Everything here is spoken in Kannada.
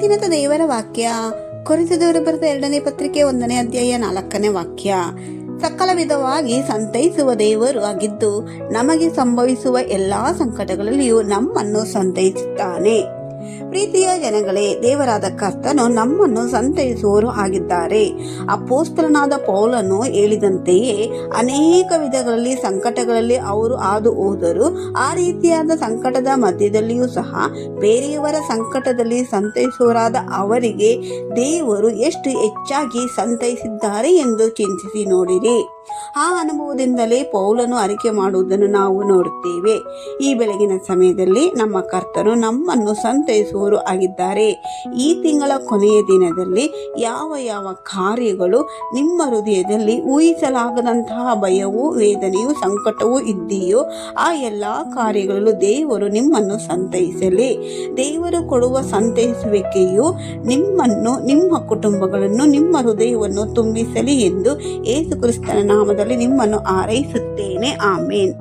ದಿನದ ದೇವರ ವಾಕ್ಯ ಕೊರಿಂಥದವರ ಬರೆದ 2ನೇ ಪತ್ರಿಕೆ 1ನೇ ಅಧ್ಯಾಯ 4ನೇ ವಾಕ್ಯ. ಸಕಲ ವಿಧವಾಗಿ ಸಂತೈಸುವ ದೇವರು ಆಗಿದ್ದು ನಮಗೆ ಸಂಭವಿಸುವ ಎಲ್ಲಾ ಸಂಕಟಗಳಲ್ಲಿಯೂ ನಮ್ಮನ್ನು ಸಂತೈಸುತ್ತಾನೆ. ಪ್ರೀತಿಯ ಜನಗಳೇ, ದೇವರಾದ ಕರ್ತನು ನಮ್ಮನ್ನು ಸಂತೈಸುವವರು ಆಗಿದ್ದಾರೆ. ಅಪೊಸ್ತಲನಾದ ಪೌಲನು ಹೇಳಿದಂತೆಯೇ ಅನೇಕ ವಿಧಗಳಲ್ಲಿ ಸಂಕಟಗಳಲ್ಲಿ ಅವರು ಹಾದು ಹೋದರು. ಆ ರೀತಿಯಾದ ಸಂಕಟದ ಮಧ್ಯದಲ್ಲಿಯೂ ಸಹ ಬೇರೆಯವರ ಸಂಕಟದಲ್ಲಿ ಸಂತೈಸುವವರಾದ ಅವರಿಗೆ ದೇವರು ಎಷ್ಟು ಹೆಚ್ಚಾಗಿ ಸಂತೈಸಿದ್ದಾರೆ ಎಂದು ಚಿಂತಿಸಿ ನೋಡಿರಿ. ಆ ಅನುಭವದಿಂದಲೇ ಪೌಲನು ಅರಿಕೆ ಮಾಡುವುದನ್ನು ನಾವು ನೋಡುತ್ತೇವೆ. ಈ ಬೆಳಗಿನ ಸಮಯದಲ್ಲಿ ನಮ್ಮ ಕರ್ತನು ನಮ್ಮನ್ನು ಸಂತೈಸುವವರು ಆಗಿದ್ದಾರೆ. ಈ ತಿಂಗಳ ಕೊನೆಯ ದಿನದಲ್ಲಿ ಯಾವ ಯಾವ ಕಾರ್ಯಗಳು ನಿಮ್ಮ ಹೃದಯದಲ್ಲಿ ಊಹಿಸಲಾಗದಂತಹ ಭಯವೂ ವೇದನೆಯೂ ಸಂಕಟವೂ ಇದ್ದೀಯೋ ಆ ಎಲ್ಲ ಕಾರ್ಯಗಳಲ್ಲೂ ದೇವರು ನಿಮ್ಮನ್ನು ಸಂತೈಸಲಿ. ದೇವರು ಕೊಡುವ ಸಂತೈಸುವಿಕೆಯು ನಿಮ್ಮನ್ನು, ನಿಮ್ಮ ಕುಟುಂಬಗಳನ್ನು, ನಿಮ್ಮ ಹೃದಯವನ್ನು ತುಂಬಿಸಲಿ ಎಂದು ಯೇಸು ಕ್ರಿಸ್ತನ ನಾಮದಲ್ಲಿ ನಿಮ್ಮನ್ನು ಹಾರೈಸುತ್ತೇನೆ. ಆಮೇನ್.